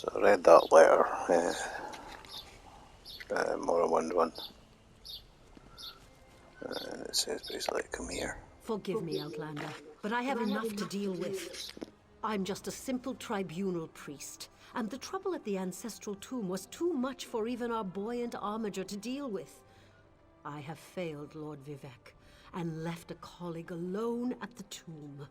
So I read that letter. Morrowind one. It says basically, come here. Forgive me, Outlander, but I have enough to deal with. I'm just a simple tribunal priest, and the trouble at the ancestral tomb was too much for even our buoyant armiger to deal with. I have failed Lord Vivec, and left a colleague alone at the tomb.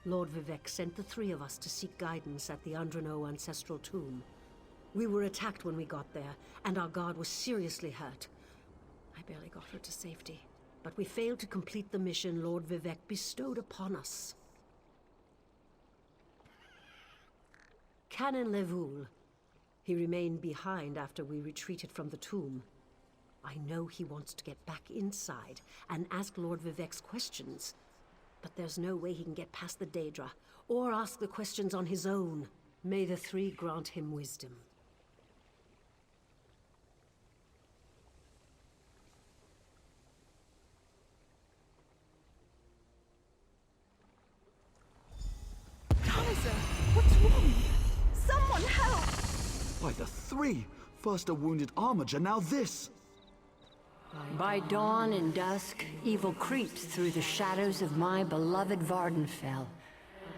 Lord Vivec sent the three of us to seek guidance at the Andrano ancestral tomb. We were attacked when we got there, and our guard was seriously hurt. I barely got her to safety, but we failed to complete the mission Lord Vivec bestowed upon us. Canon Levoul. He remained behind after we retreated from the tomb. I know he wants to get back inside and ask Lord Vivec's questions, but there's no way he can get past the Daedra, or ask the questions on his own. May the three grant him wisdom. Kaiser, what's wrong? Someone help! By the three! First a wounded armiger, now this! By dawn and dusk, evil creeps through the shadows of my beloved Vardenfell.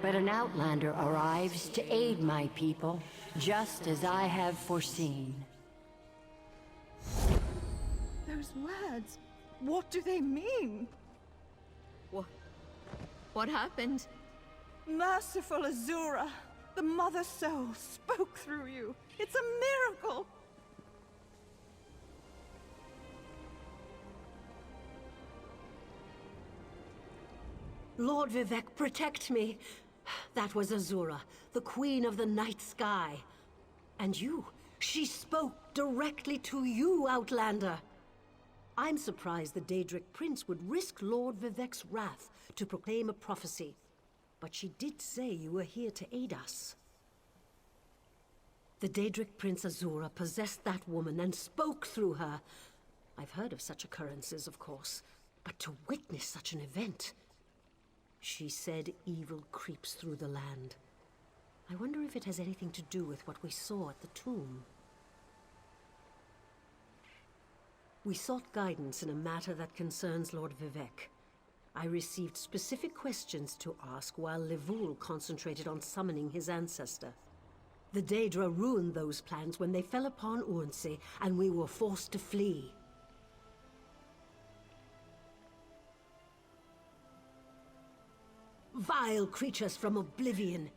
But an outlander arrives to aid my people, just as I have foreseen. Those words, what do they mean? What happened? Merciful Azura, the Mother Soul spoke through you. It's a miracle! Lord Vivec, protect me! That was Azura, the Queen of the Night Sky. And you, she spoke directly to you, Outlander. I'm surprised the Daedric Prince would risk Lord Vivec's wrath to proclaim a prophecy. But she did say you were here to aid us. The Daedric Prince Azura possessed that woman and spoke through her. I've heard of such occurrences, of course, but to witness such an event... She said evil creeps through the land. I wonder if it has anything to do with what we saw at the tomb. We sought guidance in a matter that concerns Lord Vivec. I received specific questions to ask while Levoul concentrated on summoning his ancestor. The Daedra ruined those plans when they fell upon Urnsey, and we were forced to flee. Vile creatures from oblivion.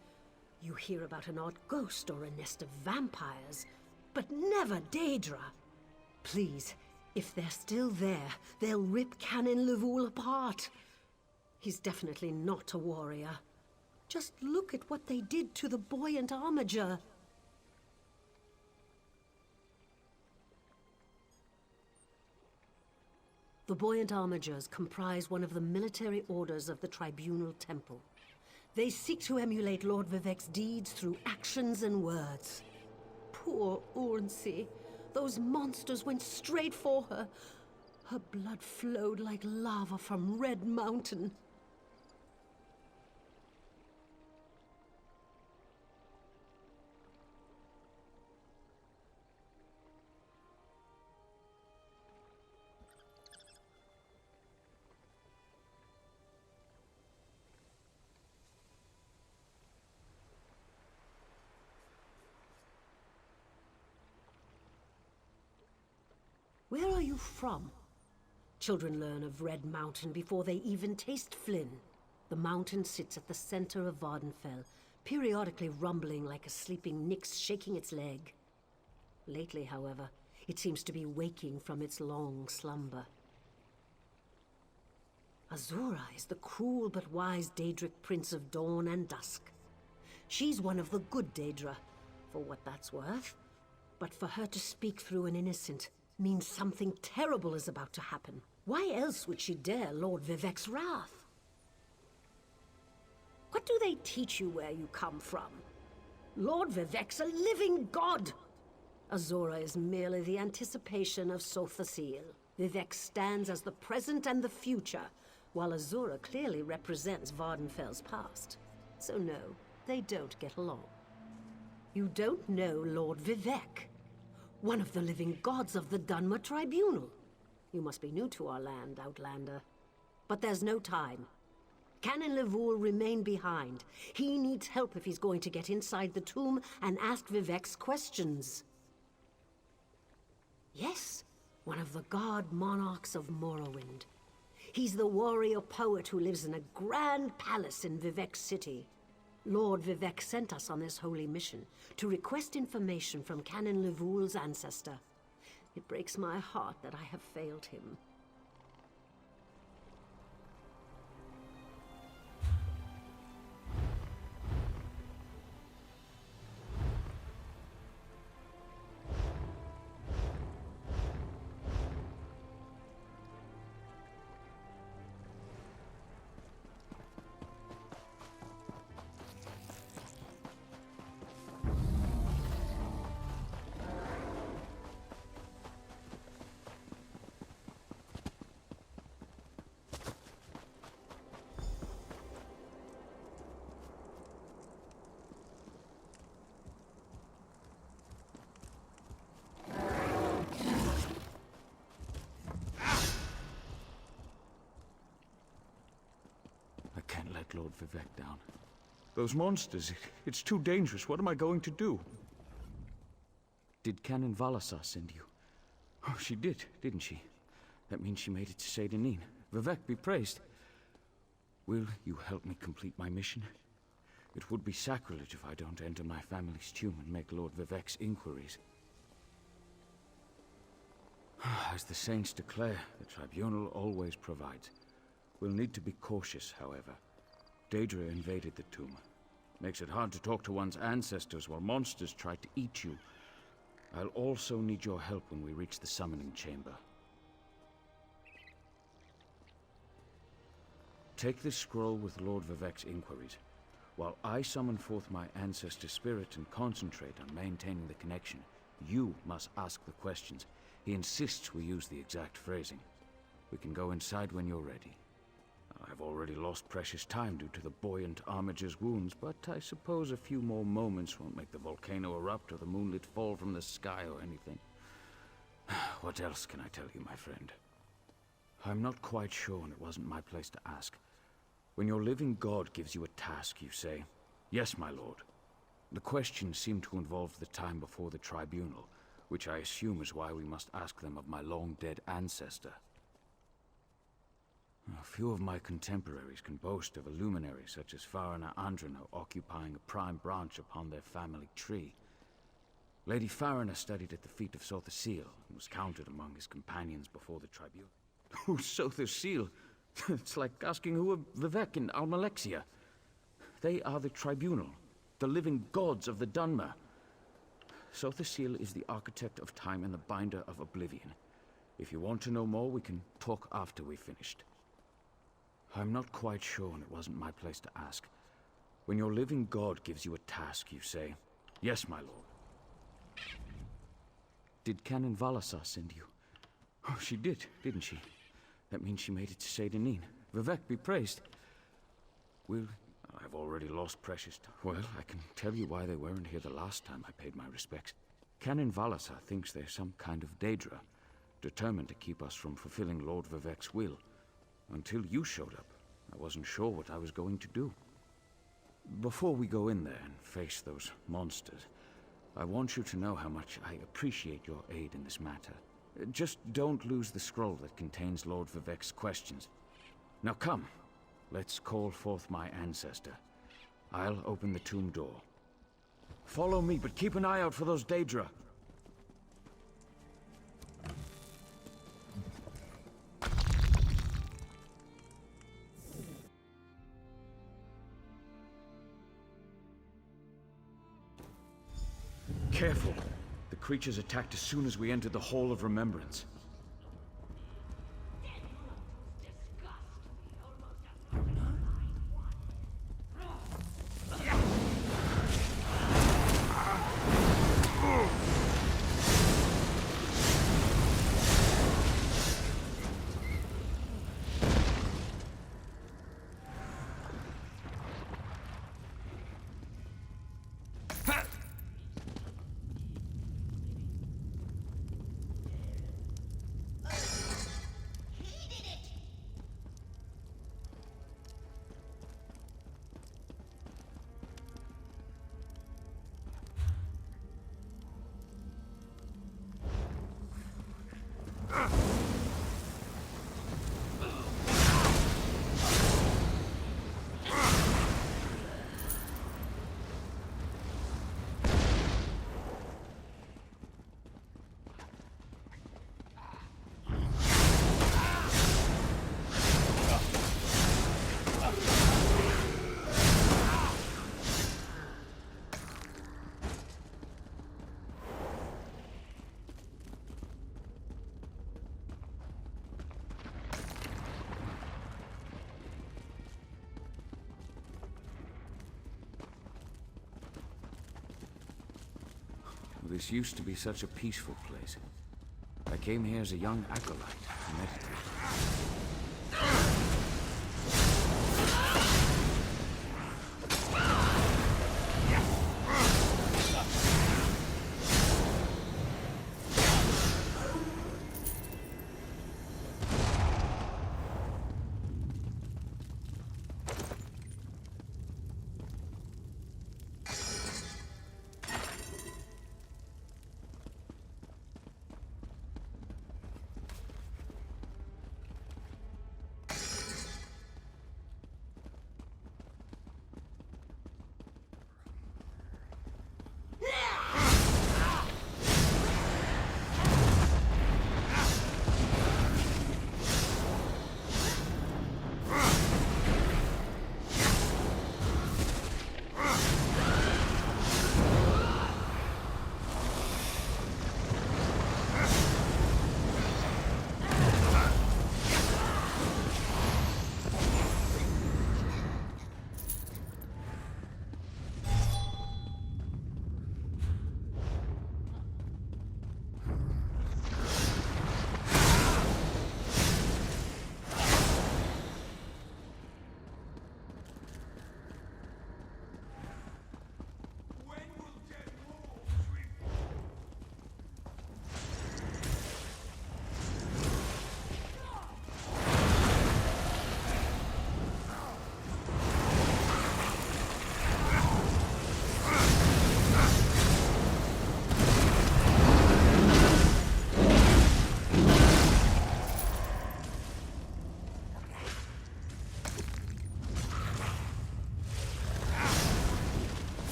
You hear about an odd ghost or a nest of vampires, but never Daedra. Please, if they're still there, they'll rip Canon Levoul apart. He's definitely not a warrior. Just look at what they did to the buoyant armiger. The buoyant armigers comprise one of the military orders of the Tribunal Temple. They seek to emulate Lord Vivec's deeds through actions and words. Poor Urnsey. Those monsters went straight for her. Her blood flowed like lava from Red Mountain. Where are you from? Children learn of Red Mountain before they even taste Flynn. The mountain sits at the center of Vardenfell, periodically rumbling like a sleeping Nyx shaking its leg. Lately, however, it seems to be waking from its long slumber. Azura is the cruel but wise Daedric Prince of Dawn and Dusk. She's one of the good Daedra, for what that's worth. But for her to speak through an innocent means something terrible is about to happen. Why else would she dare Lord Vivec's wrath? What do they teach you where you come from? Lord Vivek's a living god! Azura is merely the anticipation of Sothasil. Vivek stands as the present and the future, while Azura clearly represents Vardenfell's past. So no, they don't get along. You don't know Lord Vivek, one of the living gods of the Dunmer Tribunal. You must be new to our land, Outlander. But there's no time. Canon Levoul remain behind. He needs help if he's going to get inside the tomb and ask Vivek's questions. Yes, one of the god monarchs of Morrowind. He's the warrior poet who lives in a grand palace in Vivek City. Lord Vivek sent us on this holy mission to request information from Canon Levoul's ancestor. It breaks my heart that I have failed him. Lord Vivek down. Those monsters, it's too dangerous. What am I going to do? Did Canon Valasar send you? Oh, she did, didn't she? That means she made it to Seydanin. Vivek be praised. Will you help me complete my mission? It would be sacrilege if I don't enter my family's tomb and make Lord Vivek's inquiries. As the saints declare, the tribunal always provides. We'll need to be cautious, however. Daedra invaded the tomb. Makes it hard to talk to one's ancestors while monsters try to eat you. I'll also need your help when we reach the summoning chamber. Take this scroll with Lord Vivek's inquiries, while I summon forth my ancestor spirit and concentrate on maintaining the connection. You must ask the questions. He insists we use the exact phrasing. We can go inside when you're ready. I've already lost precious time due to the buoyant armiger's wounds, but I suppose a few more moments won't make the volcano erupt or the moonlit fall from the sky or anything. What else can I tell you, my friend? I'm not quite sure, and it wasn't my place to ask. When your living god gives you a task, you say, "Yes, my lord." The questions seem to involve the time before the tribunal, which I assume is why we must ask them of my long-dead ancestor. A few of my contemporaries can boast of a luminary such as Farina Andrano occupying a prime branch upon their family tree. Lady Farina studied at the feet of Sothasil and was counted among his companions before the tribunal. Who's Sothasil? It's like asking who are Vivek and Almalexia. They are the tribunal, the living gods of the Dunmer. Sothasil is the architect of time and the binder of oblivion. If you want to know more, we can talk after we've finished. I'm not quite sure, and it wasn't my place to ask. When your living god gives you a task, you say, "Yes, my lord." Did Canon Valasar send you? Oh, she did, didn't she? That means she made it to Seydanin. Vivek be praised. I've already lost precious time. Well, I can tell you why they weren't here the last time I paid my respects. Canon Valasar thinks they're some kind of Daedra, determined to keep us from fulfilling Lord Vivek's will. Until you showed up, I wasn't sure what I was going to do. Before we go in there and face those monsters, I want you to know how much I appreciate your aid in this matter. Just don't lose the scroll that contains Lord Vivek's questions. Now come, let's call forth my ancestor. I'll open the tomb door. Follow me, but keep an eye out for those Daedra. Careful. The creatures attacked as soon as we entered the Hall of Remembrance. This used to be such a peaceful place. I came here as a young acolyte to meditate.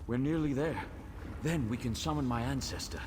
We're nearly there. Then we can summon my ancestor.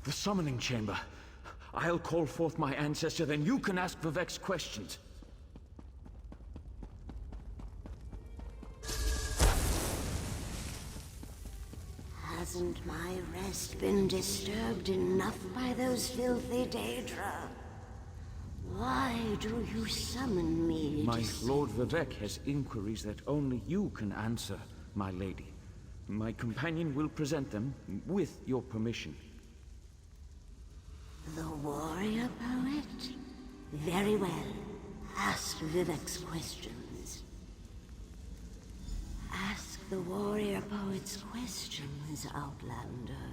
The summoning chamber. I'll call forth my ancestor, then you can ask Vivek's questions. Hasn't my rest been disturbed enough by those filthy Daedra? Why do you summon me? My Lord Vivek has inquiries that only you can answer, my lady. My companion will present them, with your permission. The warrior poet? Very well. Ask Vivek's questions. Ask the warrior poet's questions, Outlander.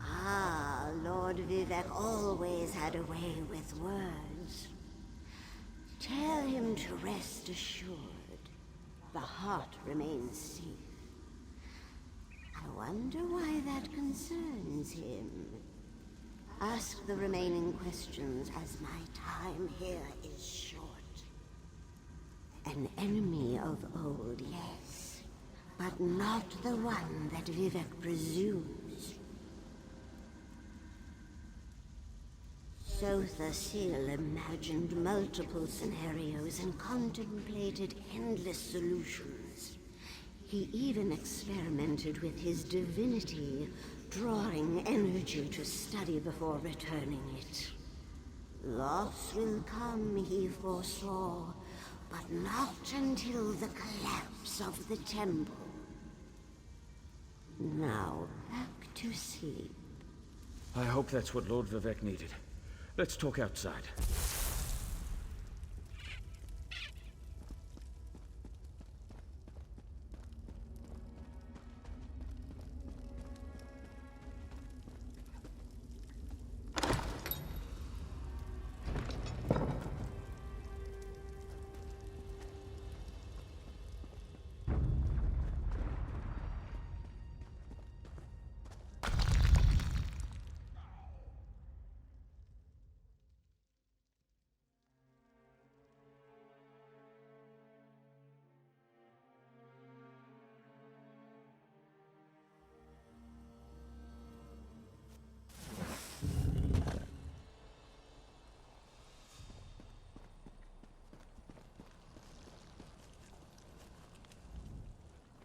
Ah, Lord Vivek always had a way with words. Tell him to rest assured. The heart remains safe. I wonder why that concerns him. Ask the remaining questions, as my time here is short. An enemy of old, yes, but not the one that Vivek presumes. Sotha Seal imagined multiple scenarios and contemplated endless solutions. He even experimented with his divinity, drawing energy to study before returning it. Loss will come, he foresaw, but not until the collapse of the temple. Now, back to sleep. I hope that's what Lord Vivec needed. Let's talk outside.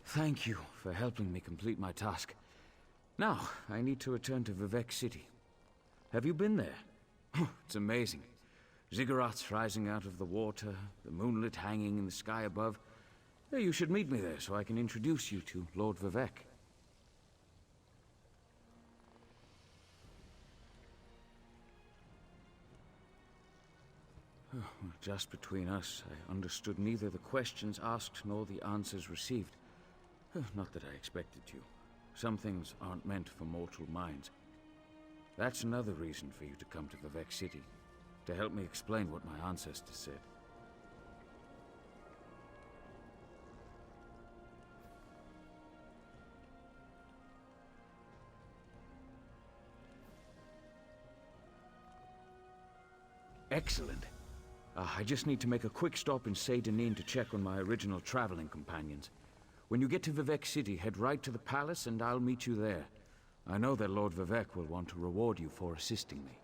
Thank you for helping me complete my task. Now, I need to return to Vivec City. Have you been there? It's amazing. Ziggurats rising out of the water, the moonlit hanging in the sky above. You should meet me there so I can introduce you to Lord Vivec. Just between us, I understood neither the questions asked nor the answers received. Not that I expected to. Some things aren't meant for mortal minds. That's another reason for you to come to Vivec City, to help me explain what my ancestors said. Excellent. I just need to make a quick stop in Saint-Denis to check on my original traveling companions. When you get to Vivec City, head right to the palace and I'll meet you there. I know that Lord Vivec will want to reward you for assisting me.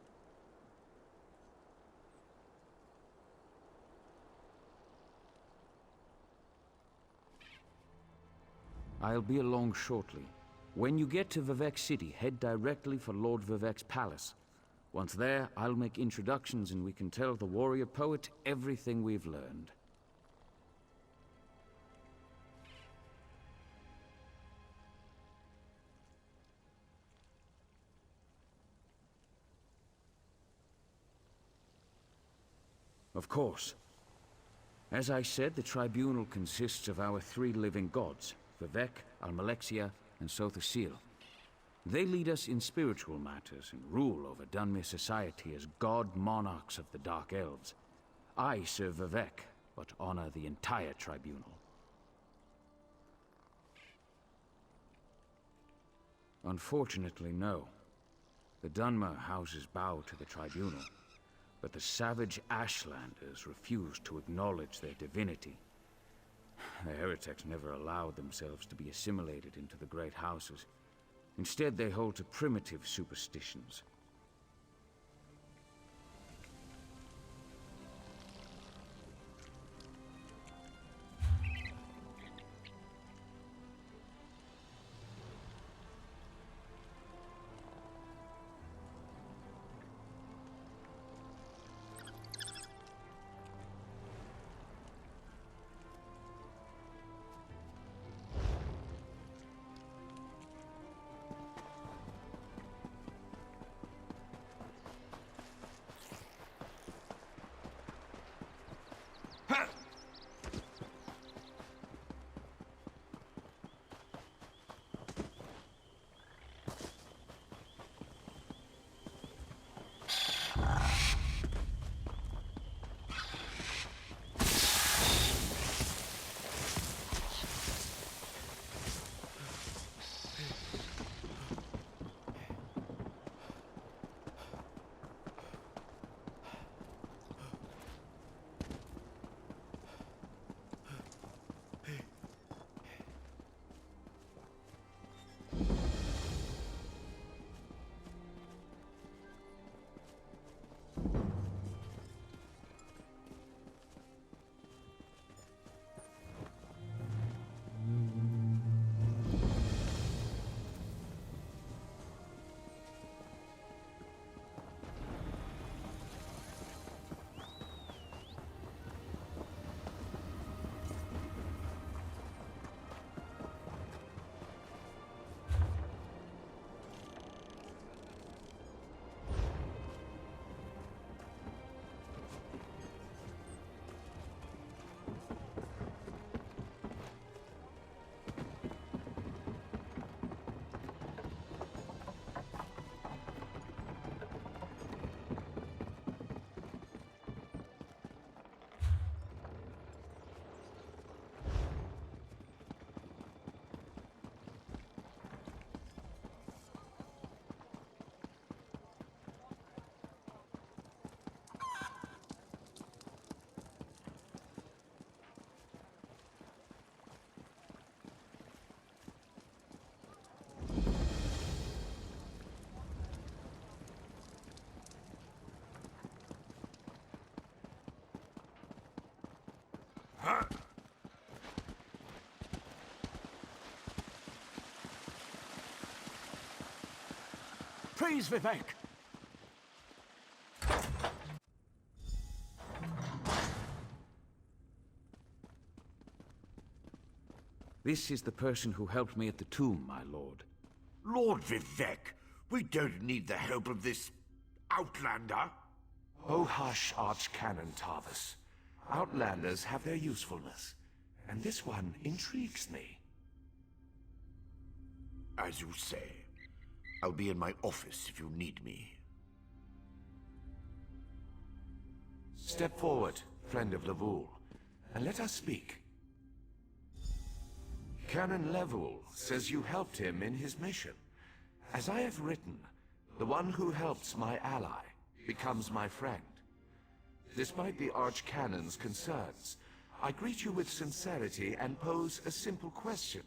I'll be along shortly. When you get to Vivec City, head directly for Lord Vivec's palace. Once there, I'll make introductions and we can tell the warrior poet everything we've learned. Of course. As I said, the tribunal consists of our three living gods, Vivec, Almalexia, and Sotha Seal. They lead us in spiritual matters and rule over Dunmer society as god monarchs of the Dark Elves. I serve Vivec, but honor the entire tribunal. Unfortunately, no. The Dunmer houses bow to the tribunal, but the savage Ashlanders refuse to acknowledge their divinity. The heretics never allowed themselves to be assimilated into the great houses. Instead, they hold to primitive superstitions. Praise Vivek! This is the person who helped me at the tomb, my lord. Lord Vivek, we don't need the help of this outlander. Oh hush, Archcanon Tarvis. Outlanders have their usefulness, and this one intrigues me. As you say. I'll be in my office if you need me. Step forward, friend of Levoul, and let us speak. Canon Levoul says you helped him in his mission. As I have written, the one who helps my ally becomes my friend. Despite the Archcanon's concerns, I greet you with sincerity and pose a simple question.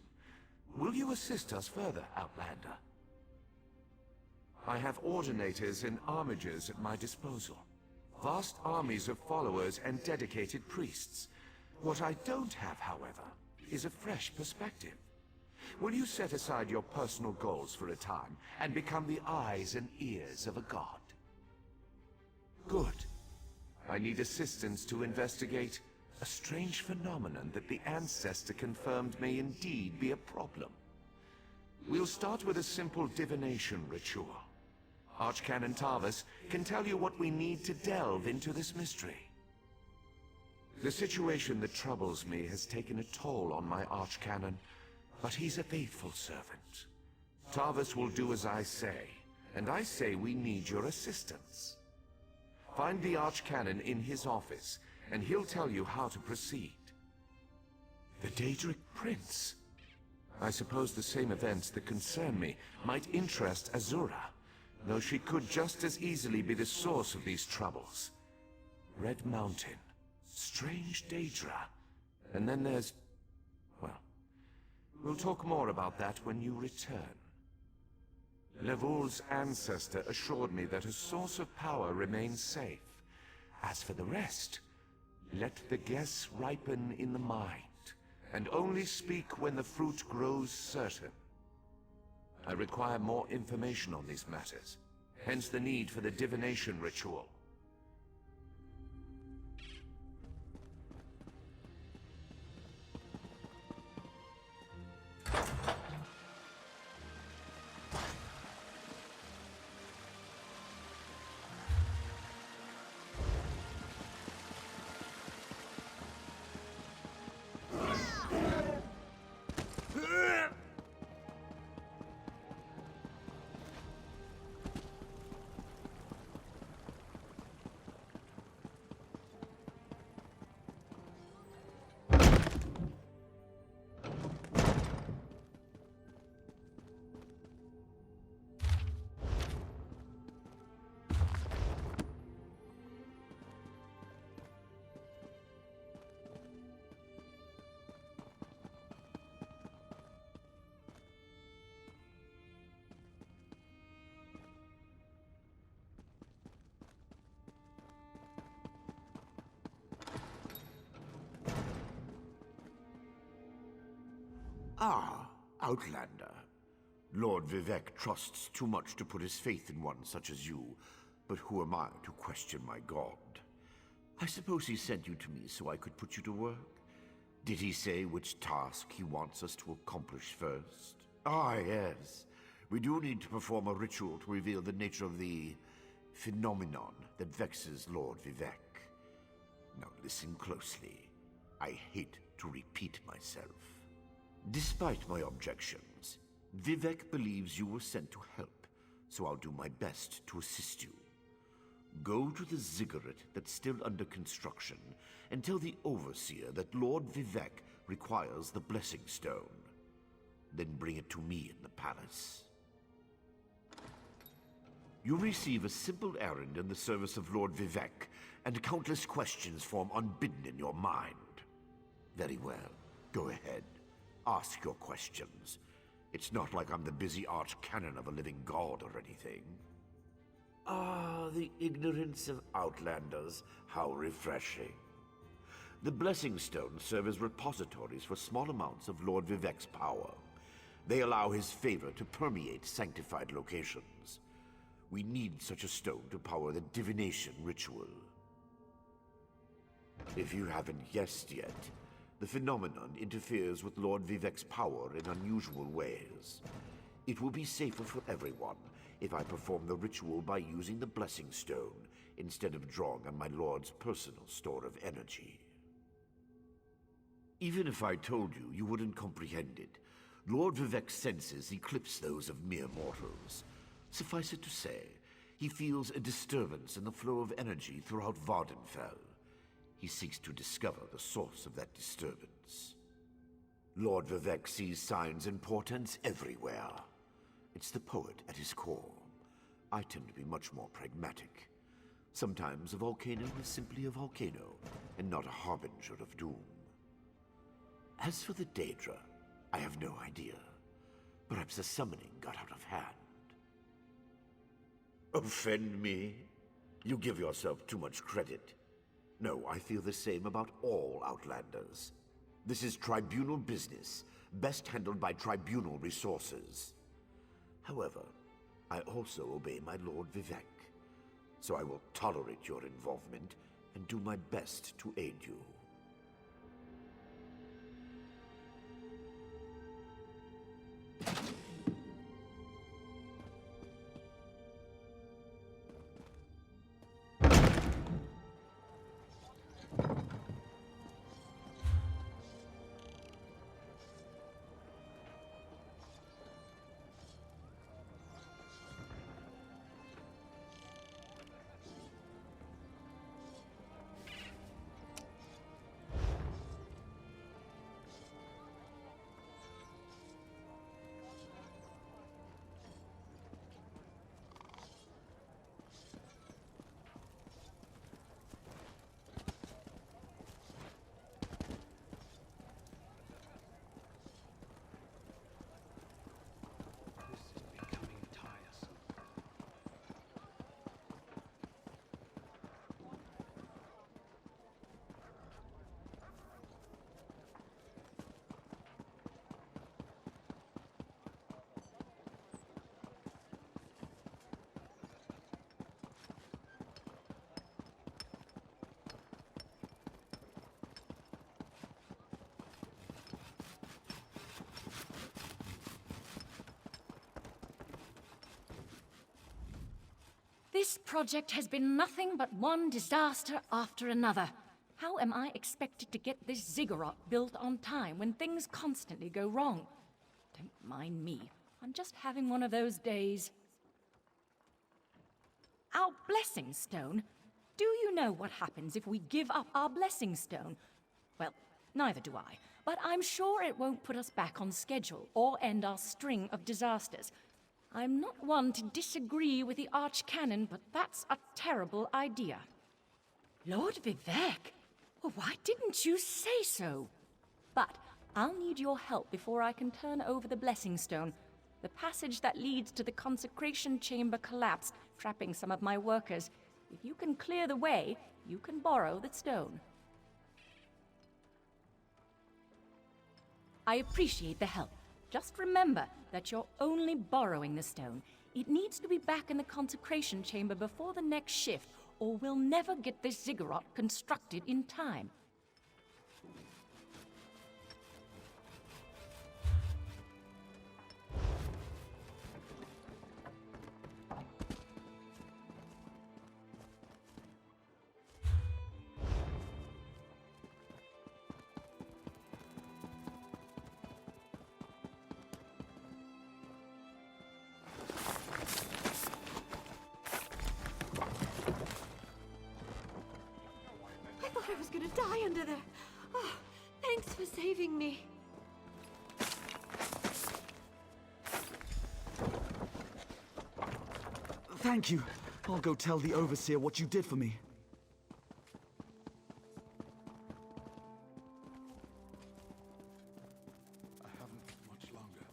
Will you assist us further, Outlander? I have ordinators and armigers at my disposal. Vast armies of followers and dedicated priests. What I don't have, however, is a fresh perspective. Will you set aside your personal goals for a time and become the eyes and ears of a god? Good. I need assistance to investigate a strange phenomenon that the Ancestor confirmed may indeed be a problem. We'll start with a simple divination ritual. Archcanon Tarvis can tell you what we need to delve into this mystery. The situation that troubles me has taken a toll on my Archcanon, but he's a faithful servant. Tarvis will do as I say, and I say we need your assistance. Find the Archcanon in his office, and he'll tell you how to proceed. The Daedric Prince. I suppose the same events that concern me might interest Azura, though she could just as easily be the source of these troubles. Red Mountain, strange Daedra, and then there's... well, we'll talk more about that when you return. Levoul's ancestor assured me that a source of power remains safe. As for the rest, let the guess ripen in the mind, and only speak when the fruit grows certain. I require more information on these matters, hence the need for the divination ritual. Ah, Outlander. Lord Vivek trusts too much to put his faith in one such as you, but who am I to question my god? I suppose he sent you to me so I could put you to work? Did he say which task he wants us to accomplish first? Ah, yes. We do need to perform a ritual to reveal the nature of the phenomenon that vexes Lord Vivek. Now listen closely. I hate to repeat myself. Despite my objections, Vivek believes you were sent to help, so I'll do my best to assist you. Go to the ziggurat that's still under construction and tell the Overseer that Lord Vivek requires the Blessing Stone. Then bring it to me in the palace. You receive a simple errand in the service of Lord Vivek, and countless questions form unbidden in your mind. Very well, go ahead. Ask your questions. It's not like I'm the busy archcanon of a living god or anything. Ah, the ignorance of outlanders. How refreshing. The Blessing Stones serve as repositories for small amounts of Lord Vivek's power. They allow his favor to permeate sanctified locations. We need such a stone to power the divination ritual. If you haven't guessed yet, the phenomenon interferes with Lord Vivek's power in unusual ways. It will be safer for everyone if I perform the ritual by using the Blessing Stone instead of drawing on my Lord's personal store of energy. Even if I told you, you wouldn't comprehend it. Lord Vivek's senses eclipse those of mere mortals. Suffice it to say, he feels a disturbance in the flow of energy throughout Vardenfell. He seeks to discover the source of that disturbance. Lord Vivek sees signs and portents everywhere. It's the poet at his core. I tend to be much more pragmatic. Sometimes a volcano is simply a volcano, and not a harbinger of doom. As for the Daedra, I have no idea. Perhaps the summoning got out of hand. Offend me? You give yourself too much credit. No, I feel the same about all Outlanders. This is tribunal business, best handled by tribunal resources. However, I also obey my Lord Vivek, so I will tolerate your involvement and do my best to aid you. This project has been nothing but one disaster after another. How am I expected to get this ziggurat built on time when things constantly go wrong? Don't mind me. I'm just having one of those days. Our blessing stone? Do you know what happens if we give up our blessing stone? Well, neither do I. But I'm sure it won't put us back on schedule or end our string of disasters. I'm not one to disagree with the Archcanon, but that's a terrible idea. Lord Vivek? Well, why didn't you say so? But I'll need your help before I can turn over the Blessing Stone. The passage that leads to the consecration chamber collapsed, trapping some of my workers. If you can clear the way, you can borrow the stone. I appreciate the help. Just remember that you're only borrowing the stone. It needs to be back in the consecration chamber before the next shift, or we'll never get this ziggurat constructed in time. I was gonna die under there. Oh, thanks for saving me. Thank you. I'll go tell the Overseer what you did for me. I haven't much longer.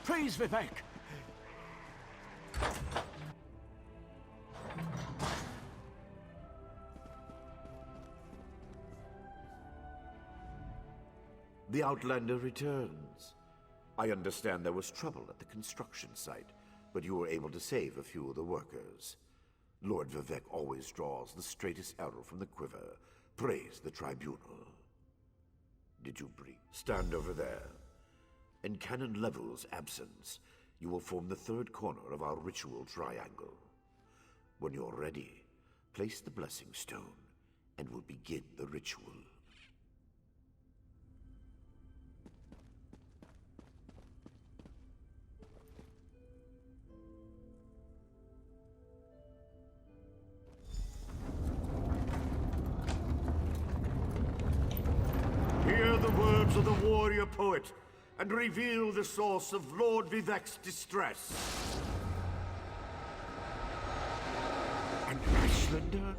Praise Vivek! The Outlander returns. I understand there was trouble at the construction site, but you were able to save a few of the workers. Lord Vivek always draws the straightest arrow from the quiver. Praise the tribunal. Did you breathe? Stand over there. In Canon Level's absence, you will form the third corner of our ritual triangle. When you're ready, place the blessing stone, and we'll begin the ritual. Hear the words of the warrior poet, and reveal the source of Lord Vivek's distress. An Ashlander?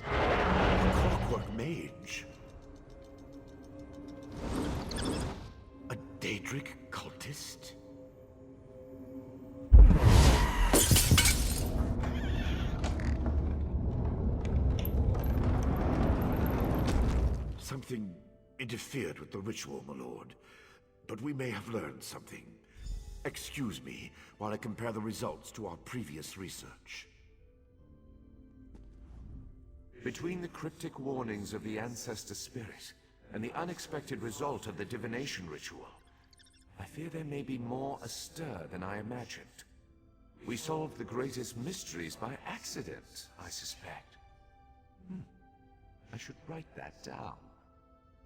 A clockwork mage? A Daedric cultist? Something interfered with the ritual, my lord. But we may have learned something. Excuse me while I compare the results to our previous research. Between the cryptic warnings of the ancestor spirit and the unexpected result of the divination ritual, I fear there may be more astir than I imagined. We solved the greatest mysteries by accident, I suspect. I should write that down.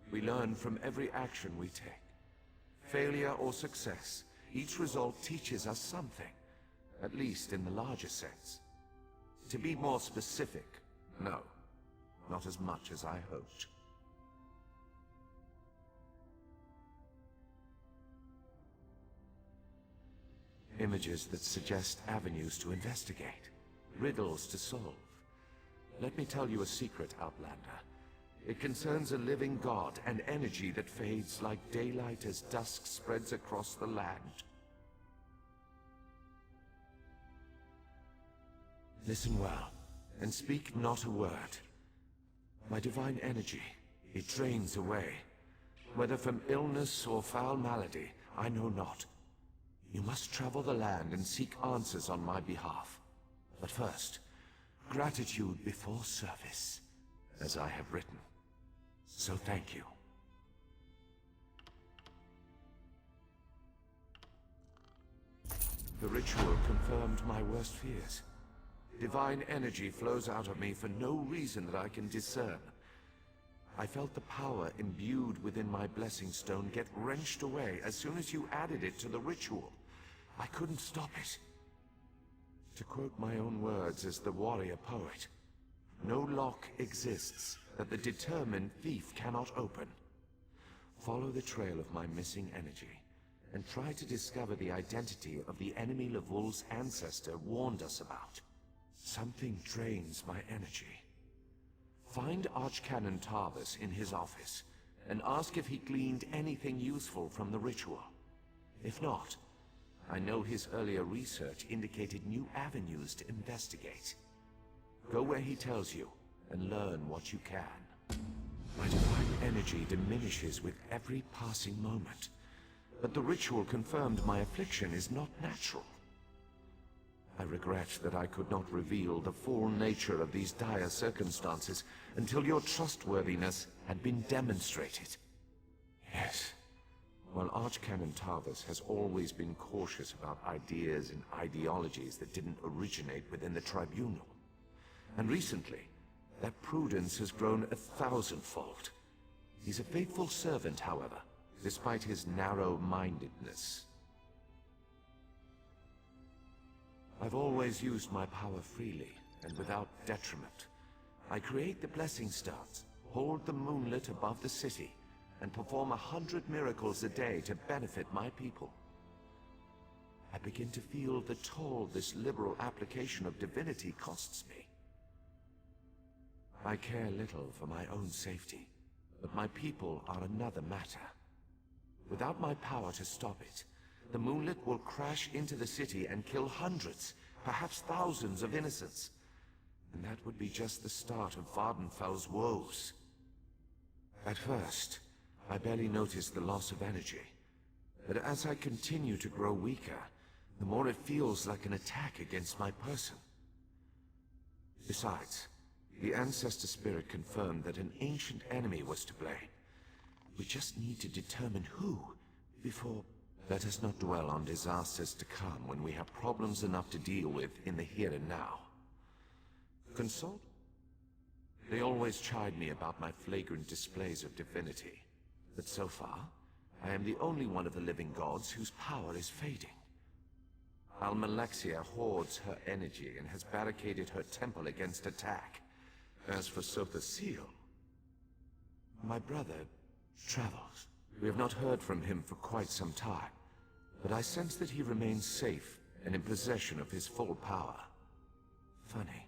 We learn from every action we take. Failure or success, each result teaches us something, at least in the larger sense. To be more specific, no, not as much as I hoped. Images that suggest avenues to investigate, riddles to solve. Let me tell you a secret, Outlander. It concerns a living god, an energy that fades like daylight as dusk spreads across the land. Listen well, and speak not a word. My divine energy, it drains away. Whether from illness or foul malady, I know not. You must travel the land and seek answers on my behalf. But first, gratitude before service, as I have written. So thank you. The ritual confirmed my worst fears. Divine energy flows out of me for no reason that I can discern. I felt the power imbued within my blessing stone get wrenched away as soon as you added it to the ritual. I couldn't stop it. To quote my own words as the warrior poet, no lock exists that the determined thief cannot open. Follow the trail of my missing energy, and try to discover the identity of the enemy Levul's ancestor warned us about. Something drains my energy. Find Archcanon Tarvis in his office, and ask if he gleaned anything useful from the ritual. If not, I know his earlier research indicated new avenues to investigate. Go where he tells you, and learn what you can. My divine energy diminishes with every passing moment, but the ritual confirmed my affliction is not natural. I regret that I could not reveal the full nature of these dire circumstances until your trustworthiness had been demonstrated. Yes, while Archcanon Tarvis has always been cautious about ideas and ideologies that didn't originate within the tribunal, and recently, that prudence has grown 1,000-fold. He's a faithful servant, however, despite his narrow-mindedness. I've always used my power freely, and without detriment. I create the blessing stones, hold the moonlit above the city, and perform 100 miracles a day to benefit my people. I begin to feel the toll this liberal application of divinity costs me. I care little for my own safety, but my people are another matter. Without my power to stop it, the moonlit will crash into the city and kill hundreds, perhaps thousands of innocents. And that would be just the start of Vardenfell's woes. At first, I barely noticed the loss of energy. But as I continue to grow weaker, the more it feels like an attack against my person. Besides, the Ancestor Spirit confirmed that an ancient enemy was to blame. We just need to determine who before... Let us not dwell on disasters to come when we have problems enough to deal with in the here and now. Consult? They always chide me about my flagrant displays of divinity. But so far, I am the only one of the living gods whose power is fading. Almalexia hoards her energy and has barricaded her temple against attack. As for Sothasil, my brother travels. We have not heard from him for quite some time, but I sense that he remains safe and in possession of his full power. Funny.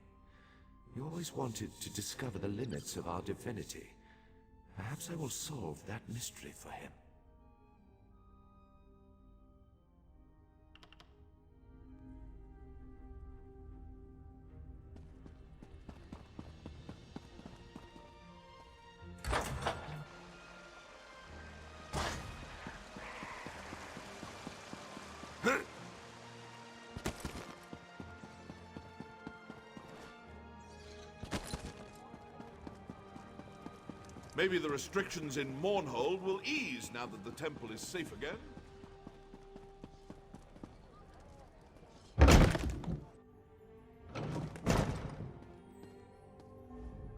You always wanted to discover the limits of our divinity. Perhaps I will solve that mystery for him. Maybe the restrictions in Mournhold will ease now that the temple is safe again.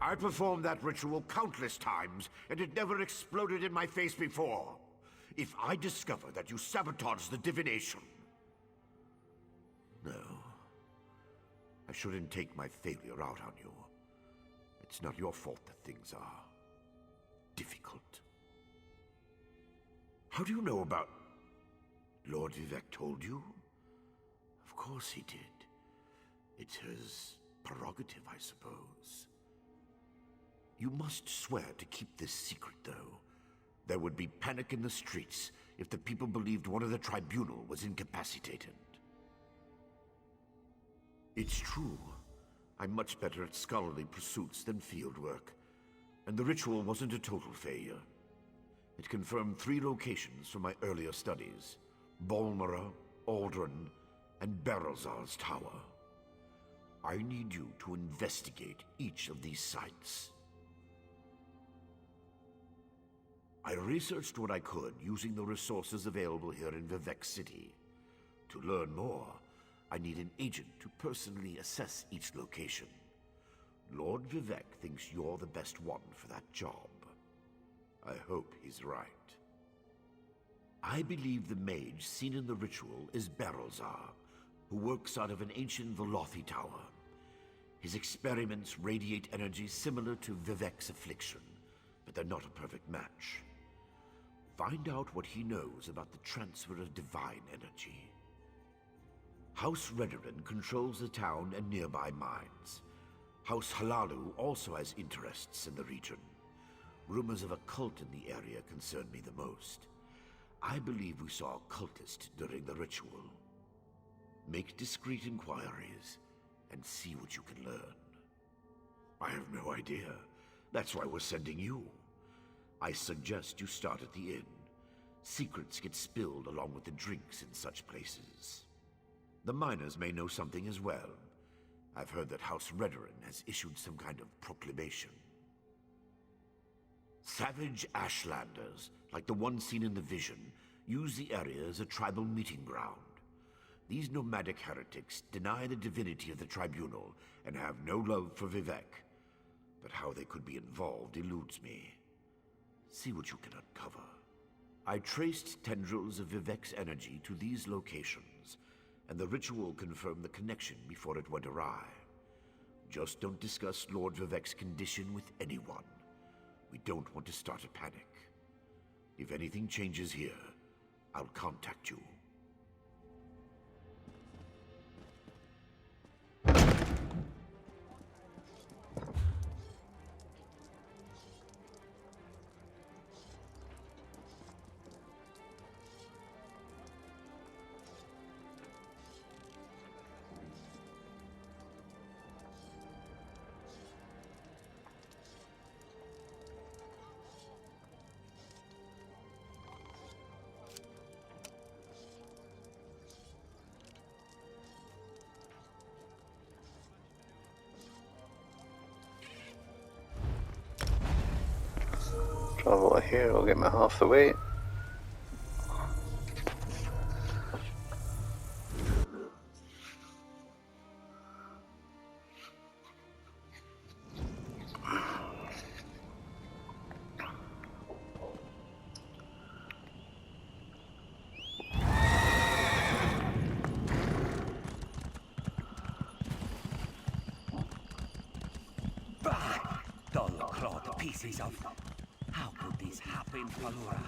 I performed that ritual countless times, and it never exploded in my face before. If I discover that you sabotage the divination... No. I shouldn't take my failure out on you. It's not your fault that things are difficult. How do you know about... Lord Vivec told you? Of course he did. It's his prerogative, I suppose. You must swear to keep this secret, though. There would be panic in the streets if the people believed one of the tribunal was incapacitated. It's true. I'm much better at scholarly pursuits than field work. And the ritual wasn't a total failure. It confirmed 3 locations from my earlier studies: Bolmora, Aldrin, and Berelzar's tower. I need you to investigate each of these sites. I researched what I could using the resources available here in Vivec City. To learn more, I need an agent to personally assess each location. Lord Vivec thinks you're the best one for that job. I hope he's right. I believe the mage seen in the ritual is Berelzar, who works out of an ancient Velothi tower. His experiments radiate energy similar to Vivec's affliction, but they're not a perfect match. Find out what he knows about the transfer of divine energy. House Redoran controls the town and nearby mines. House Halalu also has interests in the region. Rumors of a cult in the area concern me the most. I believe we saw a cultist during the ritual. Make discreet inquiries and see what you can learn. I have no idea. That's why we're sending you. I suggest you start at the inn. Secrets get spilled along with the drinks in such places. The miners may know something as well. I've heard that House Redoran has issued some kind of proclamation. Savage Ashlanders, like the one seen in the vision, use the area as a tribal meeting ground. These nomadic heretics deny the divinity of the tribunal and have no love for Vivec. But how they could be involved eludes me. See what you can uncover. I traced tendrils of Vivec's energy to these locations, and the ritual confirmed the connection before it went awry. Just don't discuss Lord Vivec's condition with anyone. We don't want to start a panic. If anything changes here, I'll contact you. travel here, I'll get me half the weight. Dull-clawed pieces of... How could this happen, Palura?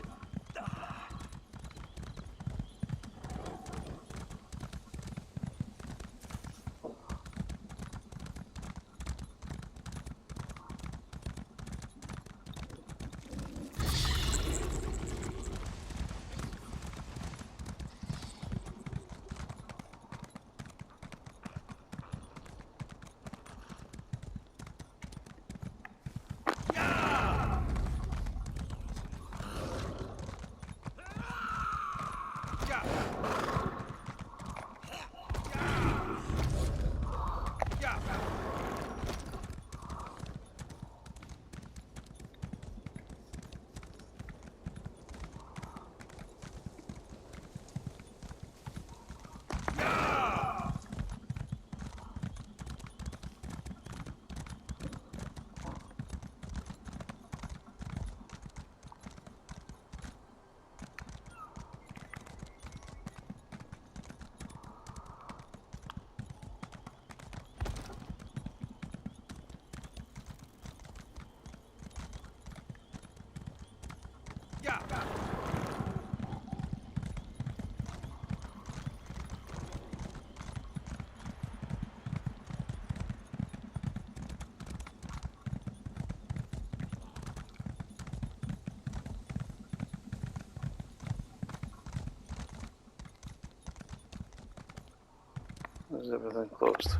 Is everything closed?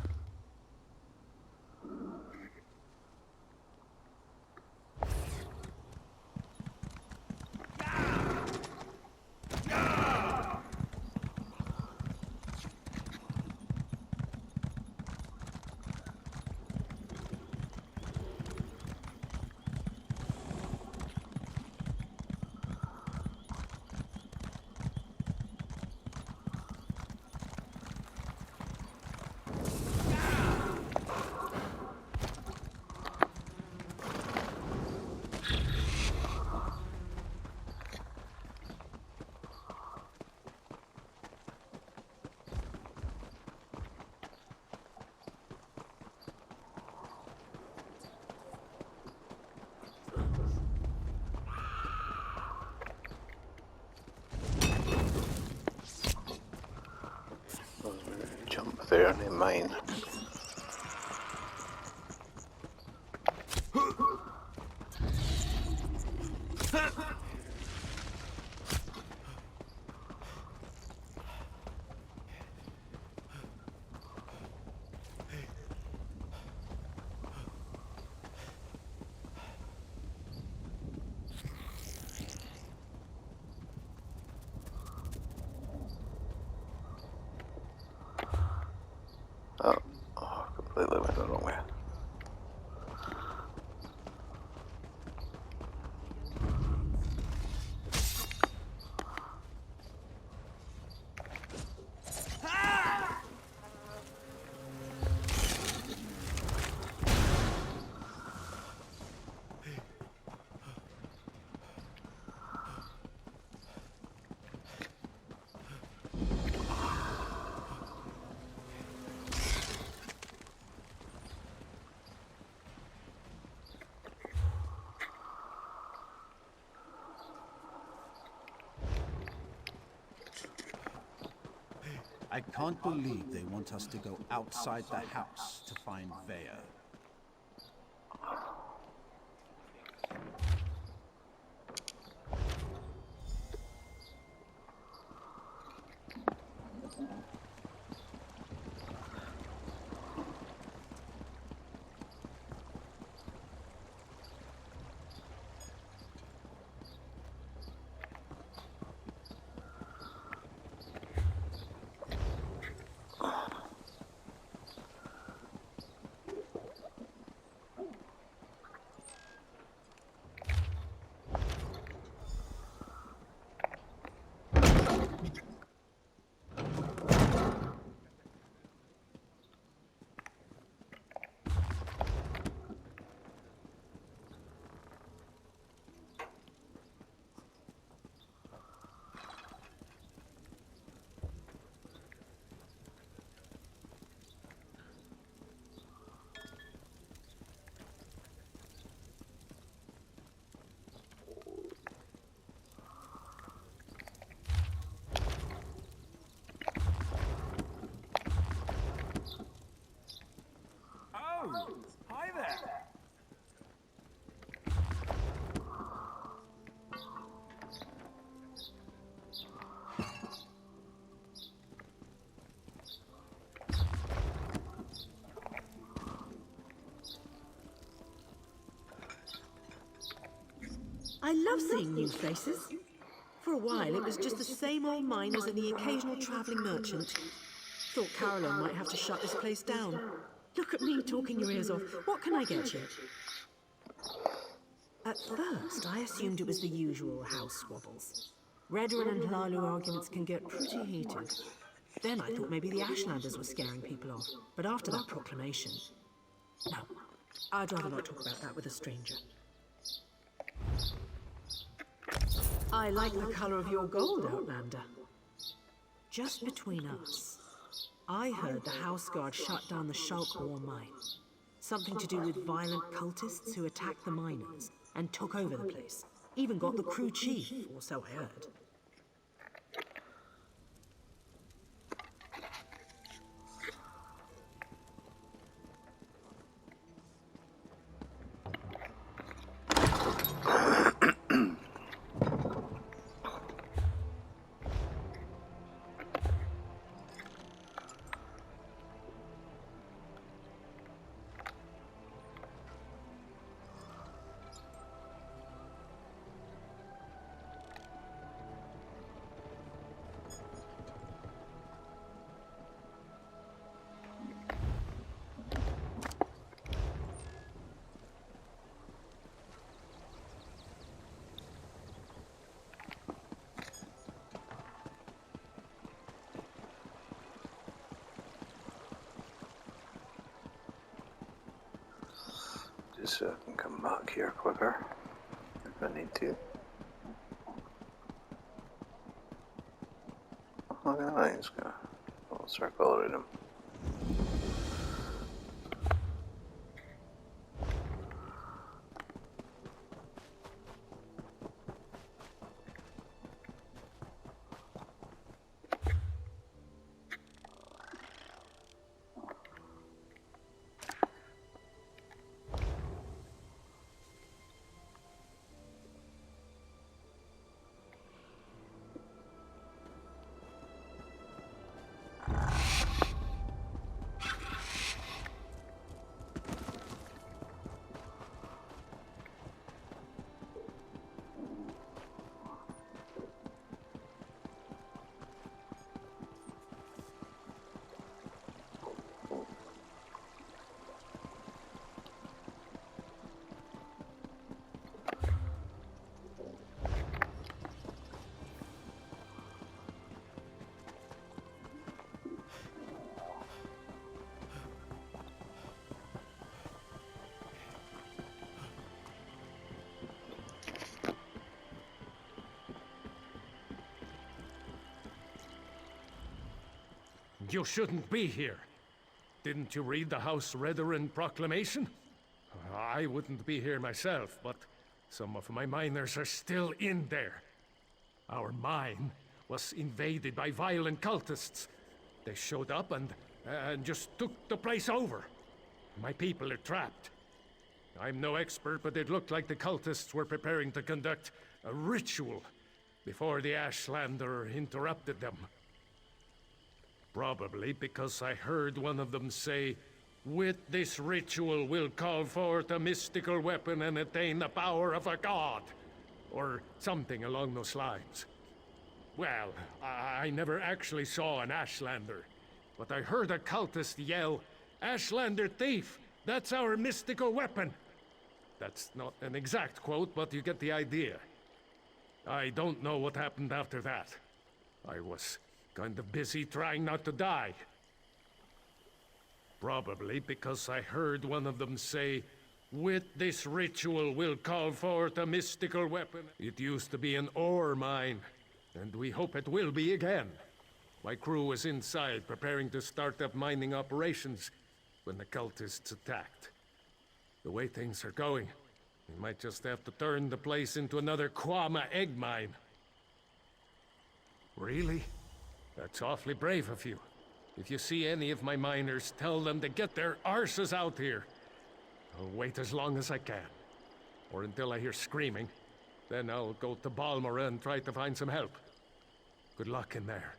Jump there, and in mine. Oh, completely went the wrong way. I can't believe they want us to go outside the house to find Vaya. I love seeing new faces. For a while, it was just the same old miners and the occasional traveling merchant. Thought Caroline might have to shut this place down. Look at me talking your ears off. What can I get you? At first, I assumed it was the usual house squabbles. Redoran and Hlalu arguments can get pretty heated. Then I thought maybe the Ashlanders were scaring people off. But after that proclamation... No, I'd rather not talk about that with a stranger. I like the color of your gold, Outlander. Just between us, I heard the House Guard shut down the Shulk War mine. Something to do with violent cultists who attacked the miners and took over the place. Even got the crew chief, or so I heard. Just so I can come back here quicker if I need to. Look at that, he's got a little circle around him. You shouldn't be here. Didn't you read the House Redoran proclamation? I wouldn't be here myself, but some of my miners are still in there. Our mine was invaded by violent cultists. They showed up and just took the place over. My people are trapped. I'm no expert, but it looked like the cultists were preparing to conduct a ritual before the Ashlander interrupted them. Probably because I heard one of them say, "With this ritual we'll call forth a mystical weapon and attain the power of a god," or something along those lines. Well, I never actually saw an Ashlander, but I heard a cultist yell, "Ashlander thief! That's our mystical weapon!" That's not an exact quote, but you get the idea. I don't know what happened after that. I was kind of busy trying not to die. Probably because I heard one of them say, "With this ritual we'll call forth a mystical weapon." It used to be an ore mine, and we hope it will be again. My crew was inside preparing to start up mining operations when the cultists attacked. The way things are going, we might just have to turn the place into another Kwama egg mine. Really? That's awfully brave of you. If you see any of my miners, tell them to get their arses out here. I'll wait as long as I can. Or until I hear screaming. Then I'll go to Balmora and try to find some help. Good luck in there.